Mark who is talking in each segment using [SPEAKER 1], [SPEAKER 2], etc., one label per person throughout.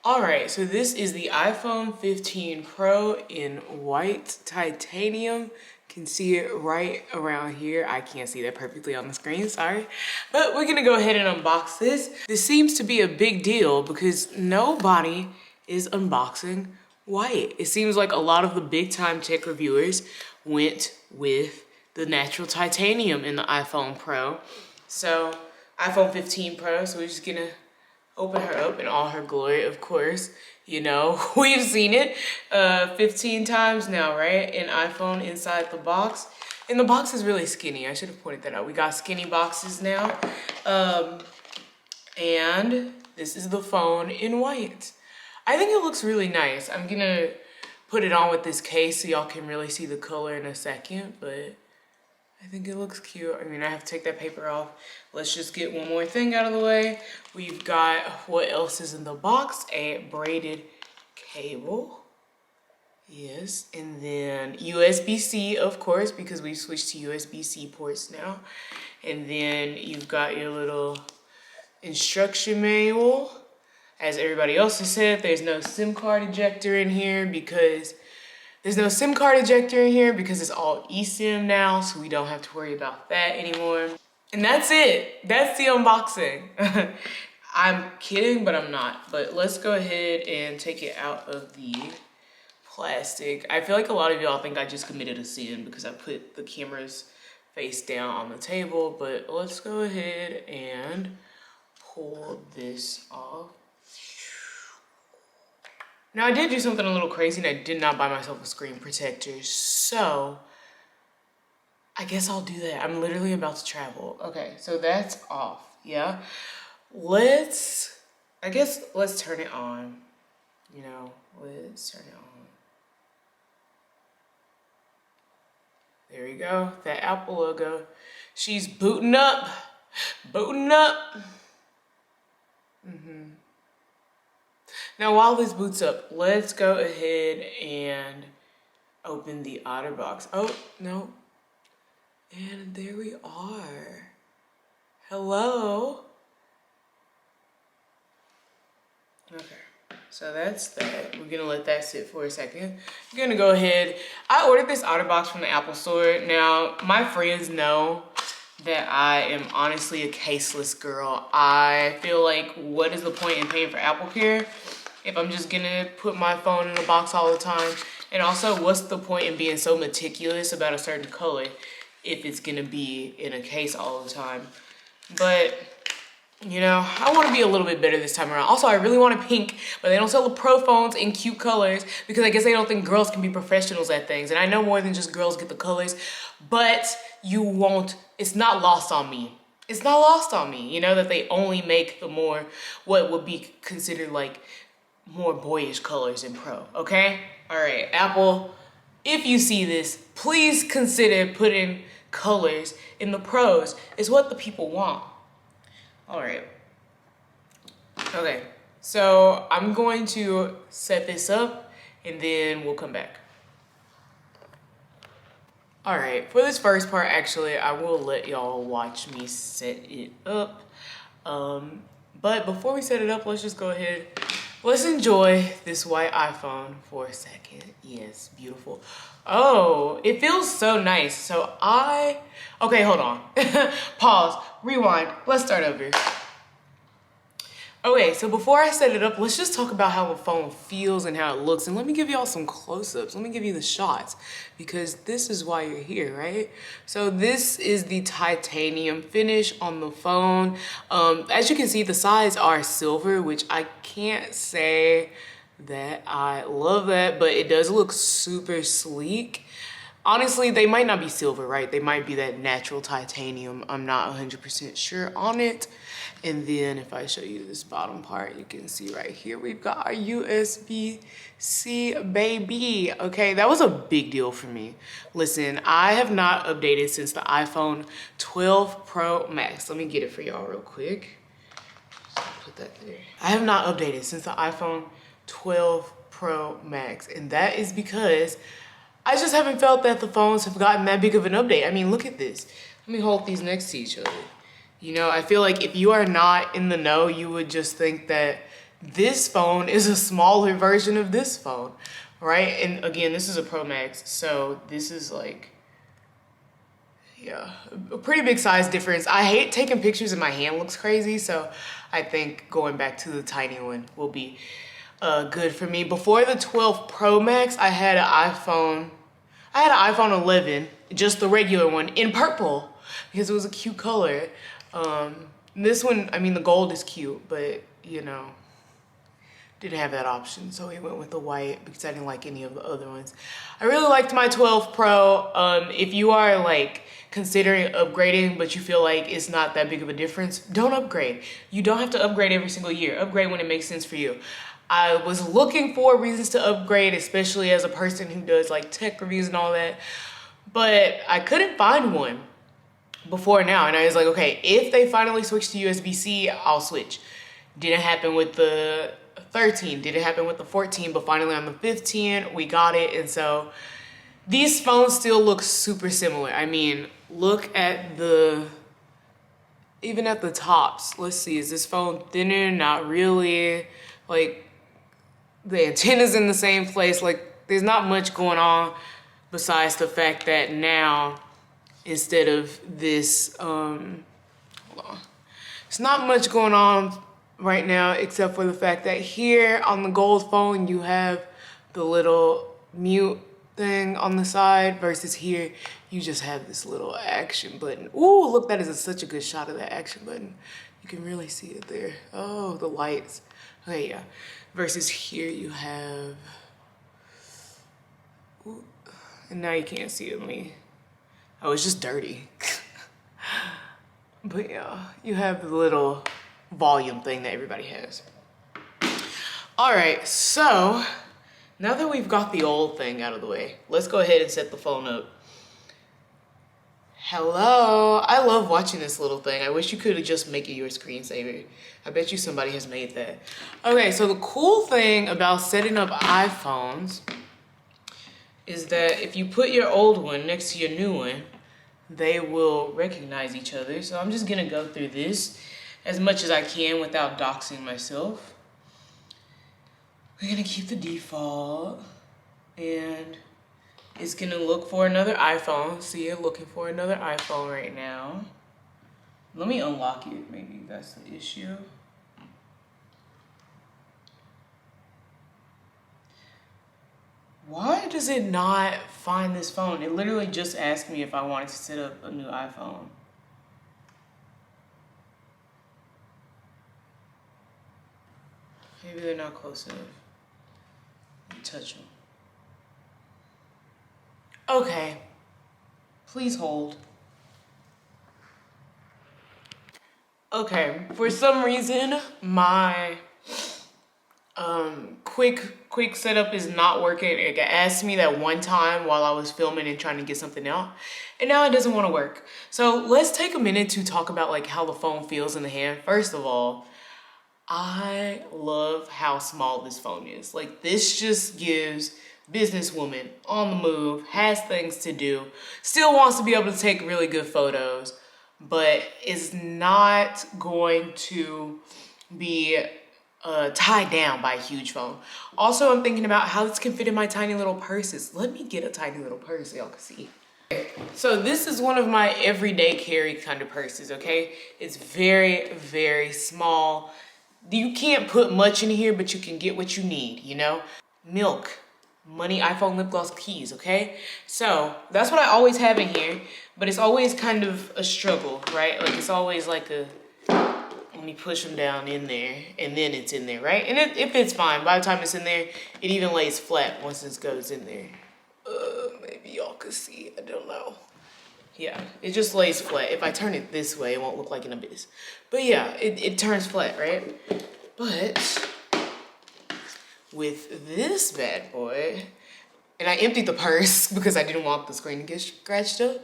[SPEAKER 1] All right, so this is the iPhone 15 Pro in white titanium. Can see it right around here. I can't see that perfectly on the screen, sorry. But we're gonna go ahead and unbox this. This seems to be a big deal because nobody is unboxing white. It seems like a lot of the big time tech reviewers went with the natural titanium in the iPhone Pro. So iPhone 15 Pro, so we're just gonna open her up in all her glory, of course. You know, we've seen it 15 times now, right? An iPhone inside the box. And the box is really skinny. I should have pointed that out. We got skinny boxes now. And this is the phone in white. I think it looks really nice. I'm gonna put it on with this case so y'all can really see the color in a second, but I think it looks cute. I mean, I have to take that paper off. Let's just get one more thing out of the way. We've got what else is in the box? A braided cable. Yes, and then USB-C, of course, because we've switched to USB-C ports now. And then you've got your little instruction manual. As everybody else has said, there's no SIM card ejector in here because it's all eSIM now, so we don't have to worry about that anymore. And that's it. That's the unboxing. I'm kidding, but I'm not. But let's go ahead and take it out of the plastic. I feel like a lot of y'all think I just committed a sin because I put the camera's face down on the table, but let's go ahead and pull this off. Now, I did do something a little crazy and I did not buy myself a screen protector, so I guess I'll do that. I'm literally about to travel. Okay, so that's off, yeah? Let's turn it on. You know, let's turn it on. There we go, that Apple logo. She's booting up. Now, while this boots up, let's go ahead and open the OtterBox. Oh, no. And there we are. Hello. Okay, so that's that. We're gonna let that sit for a second. I'm gonna go ahead. I ordered this OtterBox from the Apple store. Now, my friends know that I am honestly a caseless girl. I feel like, what is the point in paying for Apple Care if I'm just gonna put my phone in a box all the time? And also, what's the point in being so meticulous about a certain color if it's gonna be in a case all the time? But, you know, I wanna be a little bit better this time around. Also, I really want a pink, but they don't sell the Pro phones in cute colors because I guess they don't think girls can be professionals at things. And I know more than just girls get the colors, but you won't, it's not lost on me. It's not lost on me, you know, that they only make the more, what would be considered like more boyish colors in Pro, okay? All right, Apple, if you see this, please consider putting colors in the Pros. It's what the people want. All right. Okay, so I'm going to set this up and then we'll come back. All right, for this first part, actually, I will let y'all watch me set it up. But before we set it up, let's just go ahead. Let's enjoy this white iPhone for a second. Yes, beautiful. Oh, it feels so nice. So okay, hold on. Pause, rewind, let's start over. Okay, so before I set it up, let's just talk about how the phone feels and how it looks. And let me give y'all some close-ups. Let me give you the shots because this is why you're here, right? So this is the titanium finish on the phone. As you can see, the sides are silver, which I can't say that I love that, but it does look super sleek. Honestly, they might not be silver, right? They might be that natural titanium. I'm not 100% sure on it. And then if I show you this bottom part, you can see right here, we've got our USB-C baby. Okay, that was a big deal for me. Listen, I have not updated since the iPhone 12 Pro Max. Let me get it for y'all real quick. Just put that there. I have not updated since the iPhone 12 Pro Max. And that is because I just haven't felt that the phones have gotten that big of an update. I mean, look at this. Let me hold these next to each other. You know, I feel like if you are not in the know, you would just think that this phone is a smaller version of this phone, right? And again, this is a Pro Max, so this is like, yeah, a pretty big size difference. I hate taking pictures and my hand looks crazy, so I think going back to the tiny one will be good for me. Before the 12 Pro Max, I had an iPhone 11, just the regular one, in purple, because it was a cute color. This one, I mean, the gold is cute, but, you know, didn't have that option, so we went with the white because I didn't like any of the other ones. I really liked my 12 Pro. If you are like considering upgrading but you feel like it's not that big of a difference, don't upgrade. You don't have to upgrade every single year. Upgrade when it makes sense for you. I was looking for reasons to upgrade, especially as a person who does like tech reviews and all that, but I couldn't find one before now. And I was like, okay, if they finally switch to USB-C, I'll switch. Didn't happen with the 13, didn't happen with the 14, but finally on the 15, we got it. And so these phones still look super similar. I mean, look at even at the tops. Let's see, is this phone thinner? Not really. Like, the antenna's in the same place. Like, there's not much going on besides the fact that now, instead of this, hold on. It's not much going on right now except for the fact that here on the gold phone, you have the little mute thing on the side versus here, you just have this little action button. Ooh, look, that is such a good shot of that action button. You can really see it there. Oh, the lights. Okay, yeah. Versus here you have, ooh, and now you can't see it. Oh, it's just dirty. But yeah, you have the little volume thing that everybody has. All right, so now that we've got the old thing out of the way, let's go ahead and set the phone up. Hello, I love watching this little thing. I wish you could have just make it your screensaver. I bet you somebody has made that. Okay, so the cool thing about setting up iPhones is that if you put your old one next to your new one, they will recognize each other. So I'm just gonna go through this as much as I can without doxing myself. We're gonna keep the default, and it's gonna look for another iPhone. See it looking for another iPhone right now. Let me unlock it, maybe that's the issue. Why does it not find this phone? It literally just asked me if I wanted to set up a new iPhone. Maybe they're not close enough. Let me touch them. Okay, please hold. Okay, for some reason, my quick setup is not working. It asked me that one time while I was filming and trying to get something out, and now it doesn't want to work. So let's take a minute to talk about like how the phone feels in the hand. First of all, I love how small this phone is. Like, this just gives businesswoman on the move, has things to do, still wants to be able to take really good photos, but is not going to be tied down by a huge phone. Also, I'm thinking about how this can fit in my tiny little purses. Let me get a tiny little purse so y'all can see. So this is one of my everyday carry kind of purses, okay? It's very, very small. You can't put much in here, but you can get what you need, you know? Milk, money, iPhone, lip gloss, keys, okay? So that's what I always have in here, but it's always kind of a struggle, right? Like, it's always like a, let me push them down in there, and then it's in there, right? And it fits fine. By the time it's in there, it even lays flat once it goes in there. Maybe y'all could see, I don't know. Yeah, it just lays flat. If I turn it this way, it won't look like an abyss. But yeah, it turns flat, right? But with this bad boy, and I emptied the purse because I didn't want the screen to get scratched up.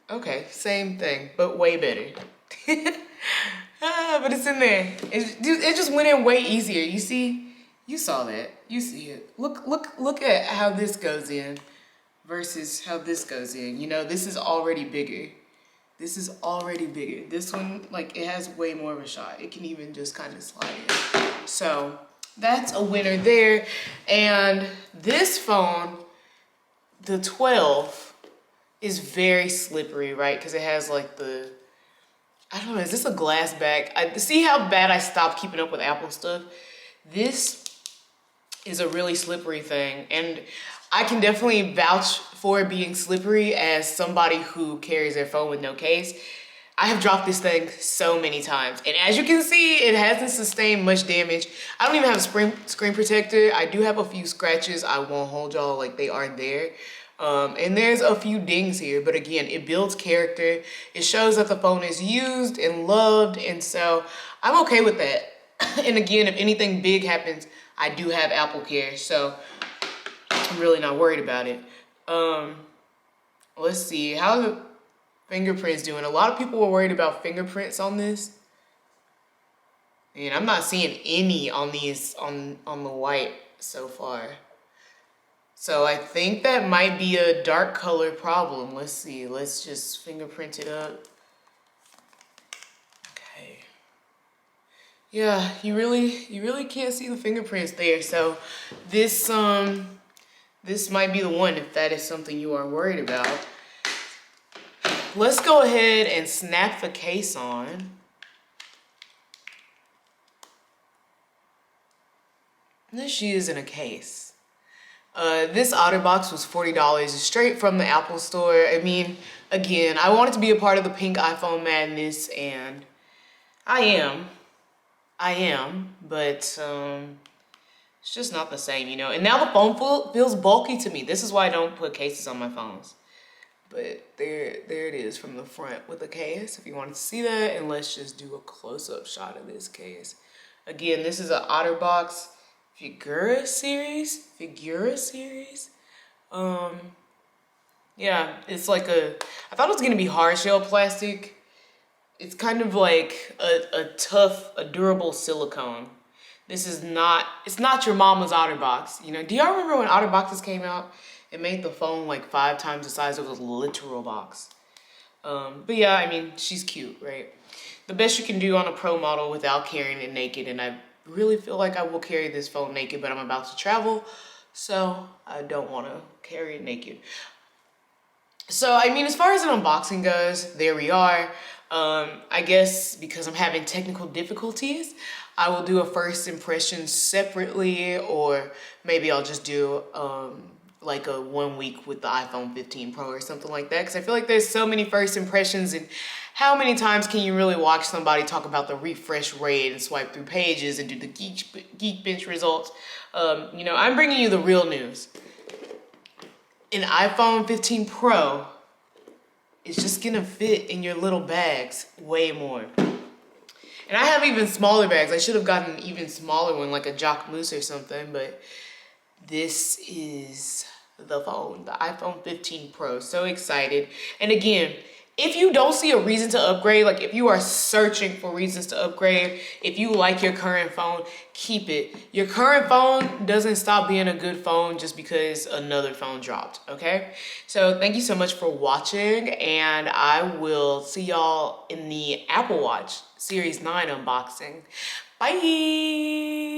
[SPEAKER 1] Okay, same thing, but way better. But it's in there. It just went in way easier. You see? You saw that. You see it. Look at how this goes in versus how this goes in. You know, this is already bigger. This is already bigger. This one, like, it has way more of a shot. It can even just kind of slide in. So that's a winner there. And this phone, the 12, is very slippery, right? Because it has like the, I don't know, is this a glass back? See how bad I stopped keeping up with Apple stuff? This is a really slippery thing. And I can definitely vouch for it being slippery as somebody who carries their phone with no case. I have dropped this thing so many times. And as you can see, it hasn't sustained much damage. I don't even have a screen protector. I do have a few scratches. I won't hold y'all, like, they are there. And there's a few dings here, but again, it builds character. It shows that the phone is used and loved, and so I'm okay with that. And again, if anything big happens, I do have Apple Care, so I'm really not worried about it. Let's see, how are the fingerprints doing? A lot of people were worried about fingerprints on this. And I'm not seeing any on these, on the white so far. So I think that might be a dark color problem. Let's see, let's just fingerprint it up. Okay. Yeah, you really can't see the fingerprints there. So this might be the one if that is something you are worried about. Let's go ahead and snap the case on. And there she is in a case. This OtterBox was $40 straight from the Apple store. I mean, again, I wanted to be a part of the pink iPhone madness, and I am, but it's just not the same, you know. And now the phone feels bulky to me. This is why I don't put cases on my phones. But there it is from the front with the case, if you wanted to see that. And let's just do a close-up shot of this case. Again, this is an OtterBox Figura series. Yeah, it's like I thought it was gonna be hard shell plastic. It's kind of like a tough, durable silicone. This is not, it's not your mama's OtterBox. You know, do y'all remember when OtterBoxes came out? It made the phone like 5 times the size of a literal box. But yeah, I mean, she's cute, right? The best you can do on a pro model without carrying it naked, and I really feel like I will carry this phone naked, but I'm about to travel, so I don't want to carry it naked. So, I mean, as far as an unboxing goes, there we are. I guess because I'm having technical difficulties, I will do a first impression separately, or maybe I'll just do like a 1 week with the iPhone 15 Pro or something like that, because I feel like there's so many first impressions, and how many times can you really watch somebody talk about the refresh rate and swipe through pages and do the Geekbench results? You know, I'm bringing you the real news. An iPhone 15 Pro is just gonna fit in your little bags way more. And I have even smaller bags. I should have gotten an even smaller one, like a Jock Moose or something, but this is the phone, the iPhone 15 Pro. So excited. And again, if you don't see a reason to upgrade, like if you are searching for reasons to upgrade, if you like your current phone, keep it. Your current phone doesn't stop being a good phone just because another phone dropped, okay? So thank you so much for watching, and I will see y'all in the Apple Watch Series 9 unboxing. Bye!